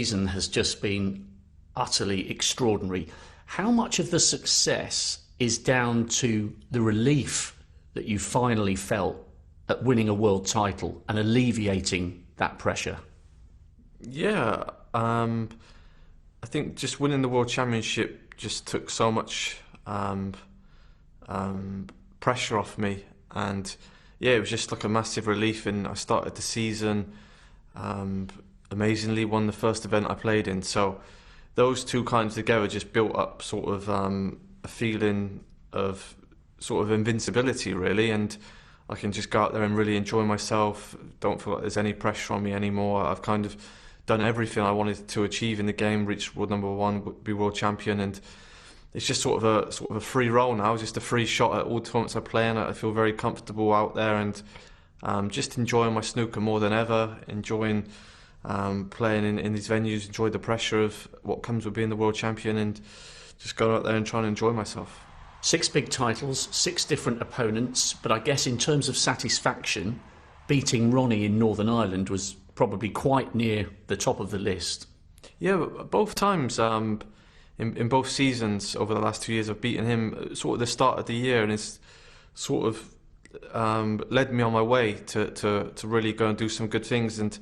season has just been utterly extraordinary. How much of the success is down to the relief that you finally felt at winning a world title and alleviating that pressure? Yeah, I think just winning the World Championship just took so much pressure off me, and yeah, it was just like a massive relief. And I started the season amazingly, won the first event I played in. So those two kinds together just built up sort of a feeling of sort of invincibility, really, and I can just go out there and really enjoy myself. Don't feel like there's any pressure on me anymore. I've kind of done everything I wanted to achieve in the game, reach world number one, be world champion, and it's just sort of a free roll now, just a free shot at all tournaments I play in. I feel very comfortable out there, and just enjoying my snooker more than ever, enjoying playing in these venues, enjoy the pressure of what comes with being the world champion, and just go out there and try and enjoy myself. 6 big titles, 6 different opponents, but I guess in terms of satisfaction, beating Ronnie in Northern Ireland was probably quite near the top of the list. Yeah, both times in both seasons over the last 2 years, I've beaten him sort of the start of the year, and it's sort of led me on my way to really go and do some good things. And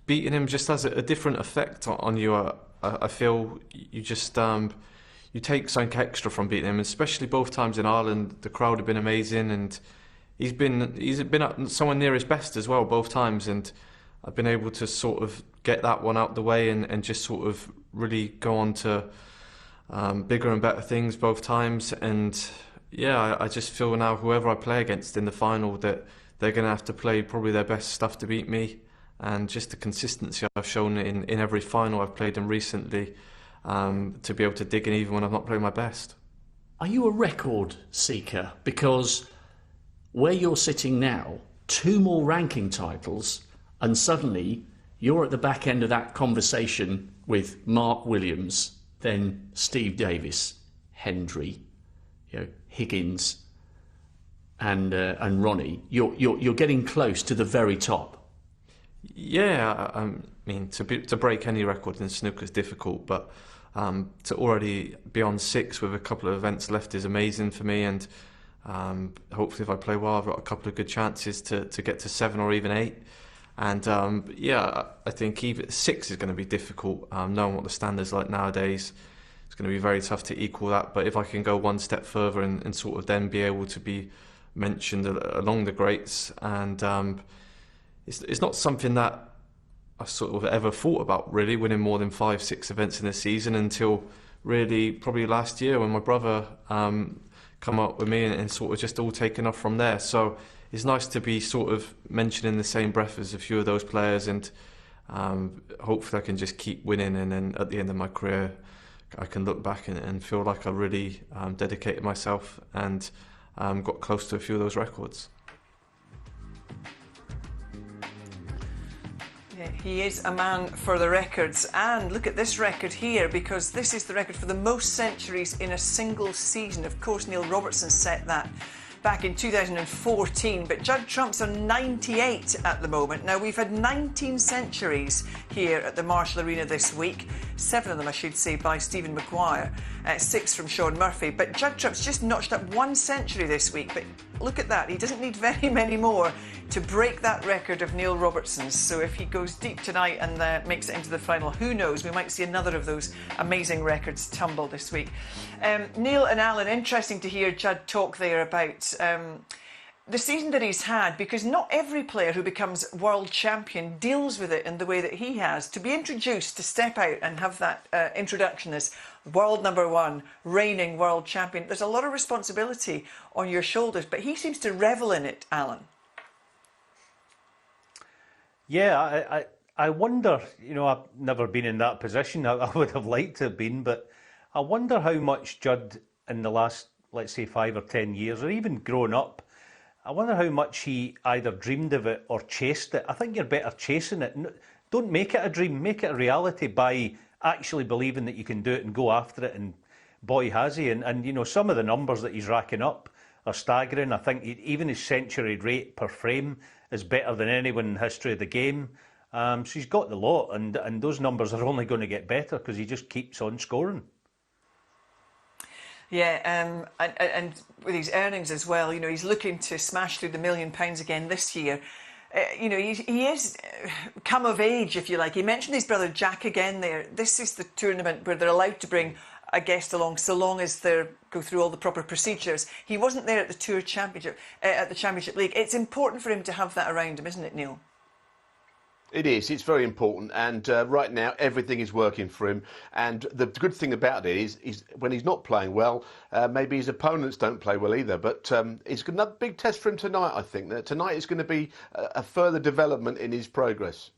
beating him just has a different effect on you. I feel you just you take something extra from beating him, especially both times in Ireland. The crowd have been amazing, and he's been up somewhere near his best as well both times, and I've been able to sort of get that one out the way and just sort of really go on to bigger and better things both times. And yeah, I just feel now whoever I play against in the final that they're going to have to play probably their best stuff to beat me, and just the consistency I've shown in every final I've played in recently, to be able to dig in even when I'm not playing my best. Are you a record seeker? Because where you're sitting now, 2 more ranking titles, and suddenly you're at the back end of that conversation with Mark Williams, then Steve Davis, Hendry, Higgins, and Ronnie. You're getting close to the very top. Yeah, I mean to break any record in snooker is difficult, but to already be on 6 with a couple of events left is amazing for me, and hopefully if I play well I've got a couple of good chances to get to 7 or even 8. And yeah, I think even 6 is going to be difficult, knowing what the standard's like nowadays. It's going to be very tough to equal that, but if I can go one step further and sort of then be able to be mentioned along the greats, and it's not something that I sort of ever thought about really, winning more than 5-6 events in a season, until really probably last year when my brother come up with me, and sort of just all taken off from there. So it's nice to be sort of mentioned in the same breath as a few of those players, and hopefully I can just keep winning, and then at the end of my career I can look back and feel like I really dedicated myself and got close to a few of those records. He is a man for the records, and look at this record here, because this is the record for the most centuries in a single season. Of course, Neil Robertson set that back in 2014, but Judd Trump's on 98 at the moment. Now, we've had 19 centuries here at the Marshall Arena this week, 7 of them, I should say, by Stephen Maguire, 6 from Sean Murphy. But Judd Trump's just notched up 1 century this week, but look at that, he doesn't need very many more to break that record of Neil Robertson's. So if he goes deep tonight and makes it into the final, who knows, we might see another of those amazing records tumble this week. Neil and Alan, interesting to hear Judd talk there about the season that he's had, because not every player who becomes world champion deals with it in the way that he has. To be introduced, to step out and have that introduction as world number 1, reigning world champion, there's a lot of responsibility on your shoulders, but he seems to revel in it, Alan. Yeah, I wonder, I've never been in that position. I would have liked to have been, but I wonder how much Judd in the last, let's say, 5 or 10 years, or even growing up, I wonder how much he either dreamed of it or chased it. I think you're better chasing it. Don't make it a dream, make it a reality by actually believing that you can do it and go after it, and boy has he. And some of the numbers that he's racking up are staggering. I think even his century rate per frame is better than anyone in the history of the game. So he's got the lot, and those numbers are only going to get better because he just keeps on scoring. Yeah, and with his earnings as well, you know, he's looking to smash through the £1 million again this year. You know, he is come of age, if you like. He mentioned his brother Jack again there. This is the tournament where they're allowed to bring a guest along so long as they go through all the proper procedures. He wasn't there at the Tour Championship, at the Championship League. It's important for him to have that around him, isn't it, Neil? It is. It's very important, and right now everything is working for him. And the good thing about it is when he's not playing well, maybe his opponents don't play well either. But it's another big test for him tonight. I think that tonight is going to be a further development in his progress.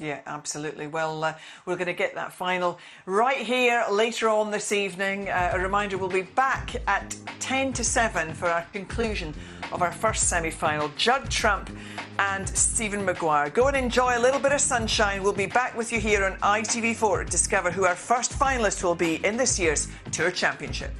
Yeah, absolutely. Well, we're going to get that final right here later on this evening. A reminder, we'll be back at 10 to 7 for our conclusion of our first semi-final. Judd Trump and Stephen Maguire. Go and enjoy a little bit of sunshine. We'll be back with you here on ITV4 to discover who our first finalist will be in this year's Tour Championship.